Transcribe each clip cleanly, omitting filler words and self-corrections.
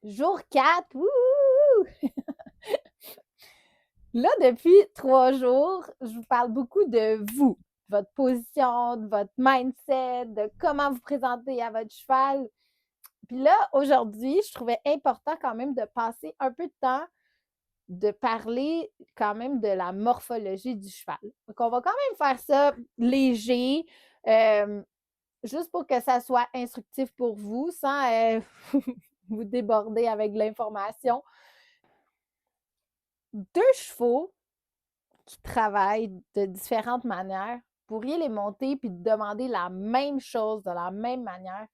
Jour 4, wouhou! Là, depuis 3 jours, je vous parle beaucoup de vous, de votre position, de votre mindset, de comment vous présenter à votre cheval. Puis là, aujourd'hui, je trouvais important quand même de passer un peu de temps de parler quand même de la morphologie du cheval. Donc, on va quand même faire ça léger, euh, juste pour que ça soit instructif pour vous, sans vous déborder avec de l'information. Deux chevaux qui travaillent de différentes manières, vous pourriez les monter puis demander la même chose de la même manière.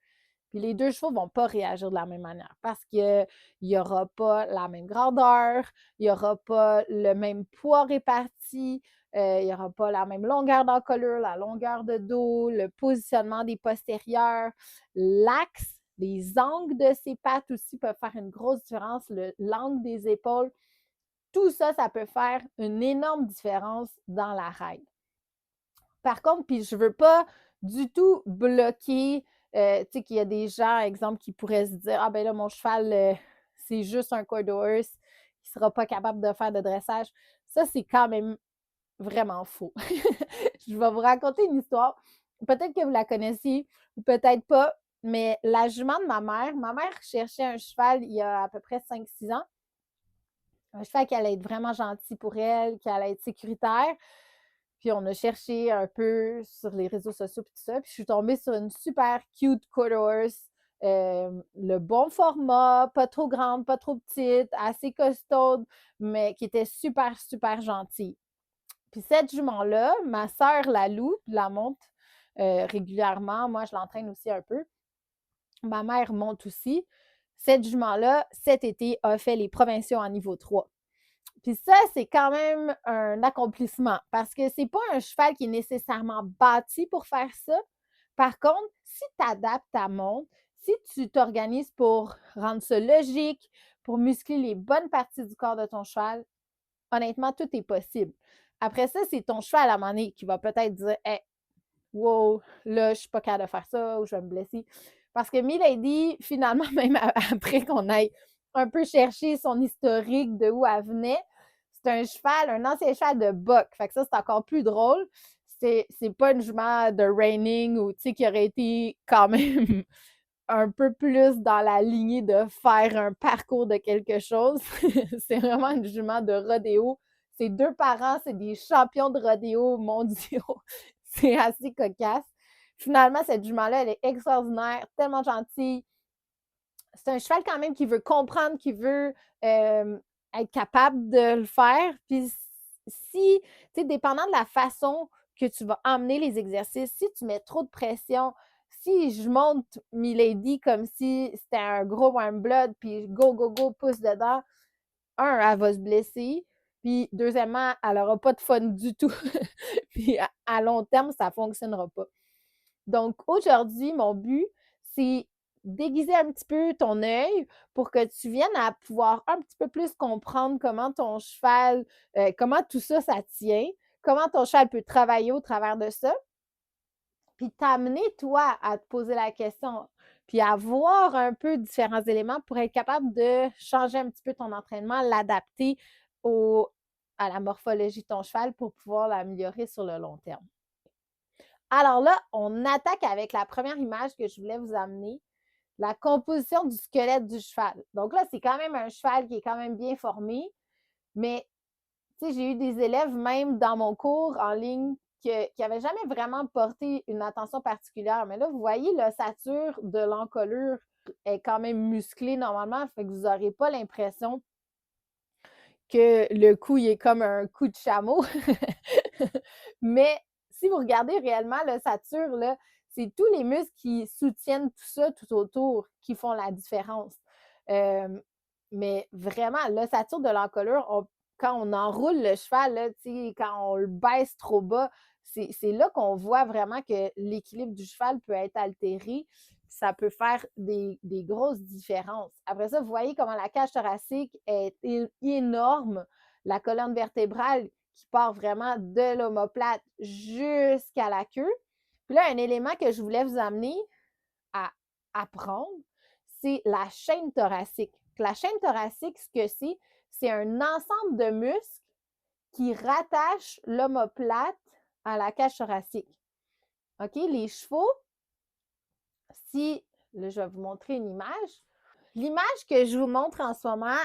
Puis les deux chevaux ne vont pas réagir de la même manière parce qu'il n'y aura pas la même grandeur, il n'y aura pas le même poids réparti, il n'y aura pas la même longueur d'encolure, la longueur de dos, le positionnement des postérieurs, l'axe, les angles de ses pattes aussi peuvent faire une grosse différence, l'angle des épaules. Tout ça, ça peut faire une énorme différence dans la ride. Par contre, puis je ne veux pas du tout bloquer, tu sais, qu'il y a des gens, exemple, qui pourraient se dire, ah ben là, mon cheval, c'est juste un quarter horse, il ne sera pas capable de faire de dressage. Ça, c'est quand même vraiment faux. Je vais vous raconter une histoire. Peut-être que vous la connaissiez ou peut-être pas, mais la jument de ma mère cherchait un cheval il y a à peu près 5-6 ans. Un cheval qui allait être vraiment gentil pour elle, qui allait être sécuritaire. Puis on a cherché un peu sur les réseaux sociaux et tout ça. Puis je suis tombée sur une super cute quarter horse. Le bon format, pas trop grande, pas trop petite, assez costaude, mais qui était super, super gentille. Puis cette jument-là, ma sœur la loue, la monte régulièrement. Moi, je l'entraîne aussi un peu. Ma mère monte aussi. Cette jument-là, cet été, a fait les provinciaux en niveau 3. Puis ça, c'est quand même un accomplissement parce que c'est pas un cheval qui est nécessairement bâti pour faire ça. Par contre, si tu adaptes ta montre, si tu t'organises pour rendre ça logique, pour muscler les bonnes parties du corps de ton cheval, honnêtement, tout est possible. Après ça, c'est ton cheval à un moment donné qui va peut-être dire hey, wow, là, je suis pas capable de faire ça ou je vais me blesser. Parce que Milady, finalement, même après qu'on aille un peu chercher son historique de où elle venait, c'est un cheval, un ancien cheval de boc. Fait que ça, c'est encore plus drôle. C'est pas une jument de reining ou, tu sais, qui aurait été quand même un peu plus dans la lignée de faire un parcours de quelque chose. C'est vraiment une jument de rodéo. Ses deux parents, c'est des champions de rodéo mondiaux. C'est assez cocasse. Finalement, cette jument-là, elle est extraordinaire, tellement gentille. C'est un cheval quand même qui veut comprendre, qui veut être capable de le faire. Puis si, tu sais, dépendant de la façon que tu vas emmener les exercices, si tu mets trop de pression, si je monte Milady comme si c'était un gros warm blood, puis go, go, go, pousse dedans, elle va se blesser. Puis deuxièmement, elle n'aura pas de fun du tout. Puis à long terme, ça ne fonctionnera pas. Donc aujourd'hui, mon but, c'est déguiser un petit peu ton œil pour que tu viennes à pouvoir un petit peu plus comprendre comment ton cheval, comment tout ça, ça tient, comment ton cheval peut travailler au travers de ça, puis t'amener, toi, à te poser la question, puis à voir un peu différents éléments pour être capable de changer un petit peu ton entraînement, l'adapter à la morphologie de ton cheval pour pouvoir l'améliorer sur le long terme. Alors là, on attaque avec la première image que je voulais vous amener, la composition du squelette du cheval. Donc là, c'est quand même un cheval qui est quand même bien formé, mais tu sais, j'ai eu des élèves, même dans mon cours en ligne, qui n'avaient jamais vraiment porté une attention particulière. Mais là, vous voyez, l'ossature de l'encolure est quand même musclée normalement, fait que vous n'aurez pas l'impression que le cou il est comme un coup de chameau. Mais si vous regardez réellement l'ossature, là, c'est tous les muscles qui soutiennent tout ça tout autour qui font la différence. Euh, mais vraiment, l'ossature de l'encolure, quand on enroule le cheval, là, quand on le baisse trop bas, c'est là qu'on voit vraiment que l'équilibre du cheval peut être altéré. Ça peut faire des grosses différences. Après ça, vous voyez comment la cage thoracique est énorme, la colonne vertébrale qui part vraiment de l'omoplate jusqu'à la queue. Puis là, un élément que je voulais vous amener à apprendre, c'est la chaîne thoracique. La chaîne thoracique, ce que c'est un ensemble de muscles qui rattachent l'omoplate à la cage thoracique. OK? Les chevaux, là, je vais vous montrer une image. L'image que je vous montre en ce moment,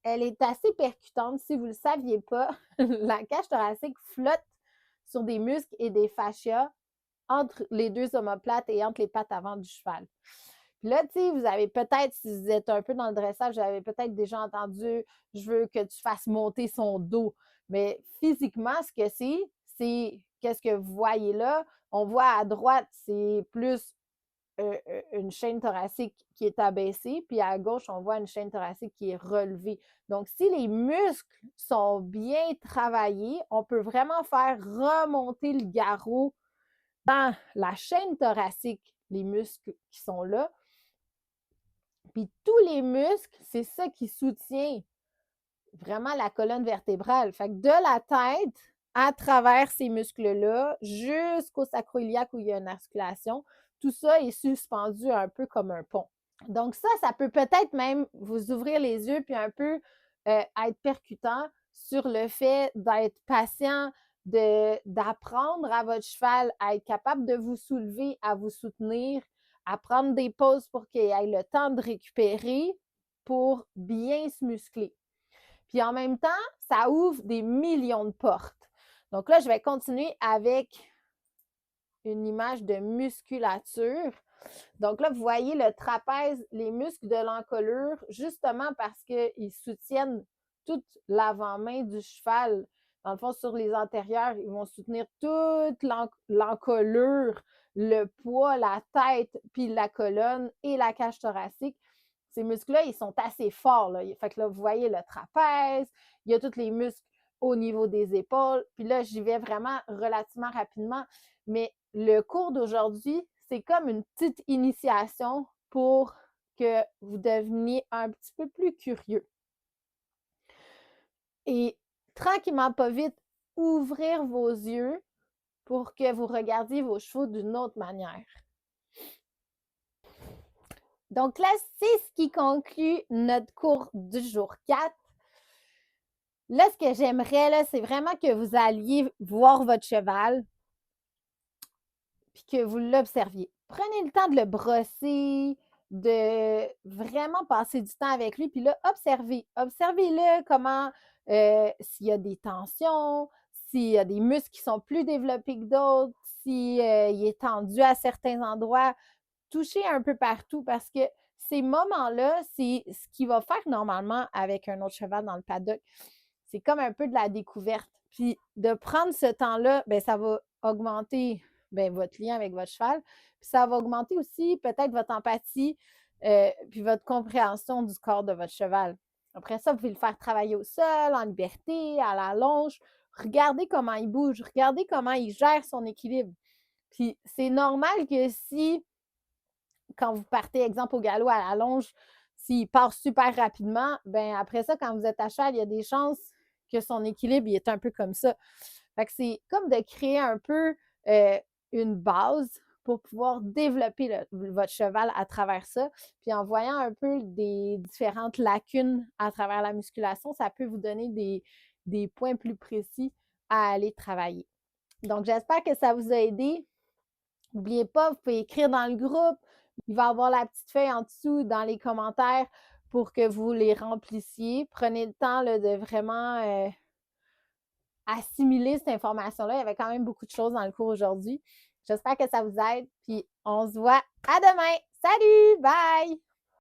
elle est assez percutante. Si vous ne le saviez pas, la cage thoracique flotte sur des muscles et des fascias entre les deux omoplates et entre les pattes avant du cheval. Puis là, tu sais, vous avez peut-être, si vous êtes un peu dans le dressage, vous avez peut-être déjà entendu « je veux que tu fasses monter son dos ». Mais physiquement, ce que c'est qu'est-ce que vous voyez là? On voit à droite, c'est plus une chaîne thoracique qui est abaissée, puis à gauche, on voit une chaîne thoracique qui est relevée. Donc, si les muscles sont bien travaillés, on peut vraiment faire remonter le garrot dans la chaîne thoracique, les muscles qui sont là. Puis tous les muscles, c'est ça qui soutient vraiment la colonne vertébrale. Fait que de la tête à travers ces muscles-là jusqu'au sacroiliac où il y a une articulation, tout ça est suspendu un peu comme un pont. Donc ça peut peut-être même vous ouvrir les yeux puis un peu être percutant sur le fait d'être patient, d'apprendre à votre cheval à être capable de vous soulever, à vous soutenir, à prendre des pauses pour qu'il ait le temps de récupérer pour bien se muscler. Puis en même temps, ça ouvre des millions de portes. Donc là, je vais continuer avec une image de musculature. Donc là, vous voyez le trapèze, les muscles de l'encolure, justement parce qu'ils soutiennent toute l'avant-main du cheval. Dans le fond, sur les antérieurs, ils vont soutenir toute l'encolure, le poids, la tête, puis la colonne et la cage thoracique. Ces muscles-là, ils sont assez forts. Là. Fait que là, vous voyez le trapèze, il y a tous les muscles au niveau des épaules. Puis là, j'y vais vraiment relativement rapidement. Mais le cours d'aujourd'hui, c'est comme une petite initiation pour que vous deveniez un petit peu plus curieux. Et tranquillement, pas vite, ouvrir vos yeux pour que vous regardiez vos chevaux d'une autre manière. Donc là, c'est ce qui conclut notre cours du jour 4. Là, ce que j'aimerais, là, c'est vraiment que vous alliez voir votre cheval puis que vous l'observiez. Prenez le temps de le brosser, de vraiment passer du temps avec lui, puis là, observez. Observez-le comment, s'il y a des tensions, s'il y a des muscles qui sont plus développés que d'autres, s'il est tendu à certains endroits. Touchez un peu partout parce que ces moments-là, c'est ce qu'il va faire normalement avec un autre cheval dans le paddock. C'est comme un peu de la découverte. Puis de prendre ce temps-là, bien, ça va augmenter votre lien avec votre cheval. Puis ça va augmenter aussi peut-être votre empathie puis votre compréhension du corps de votre cheval. Après ça, vous pouvez le faire travailler au sol, en liberté, à la longe. Regardez comment il bouge, regardez comment il gère son équilibre. Puis c'est normal que si quand vous partez, exemple, au galop à la longe, s'il part super rapidement, ben après ça, quand vous êtes à cheval, il y a des chances que son équilibre il est un peu comme ça. Fait que c'est comme de créer un peu une base pour pouvoir développer votre cheval à travers ça. Puis en voyant un peu des différentes lacunes à travers la musculation, ça peut vous donner des points plus précis à aller travailler. Donc, j'espère que ça vous a aidé. N'oubliez pas, vous pouvez écrire dans le groupe. Il va y avoir la petite feuille en dessous dans les commentaires pour que vous les remplissiez. Prenez le temps là, de vraiment assimiler cette information-là. Il y avait quand même beaucoup de choses dans le cours aujourd'hui. J'espère que ça vous aide. Puis on se voit à demain. Salut! Bye!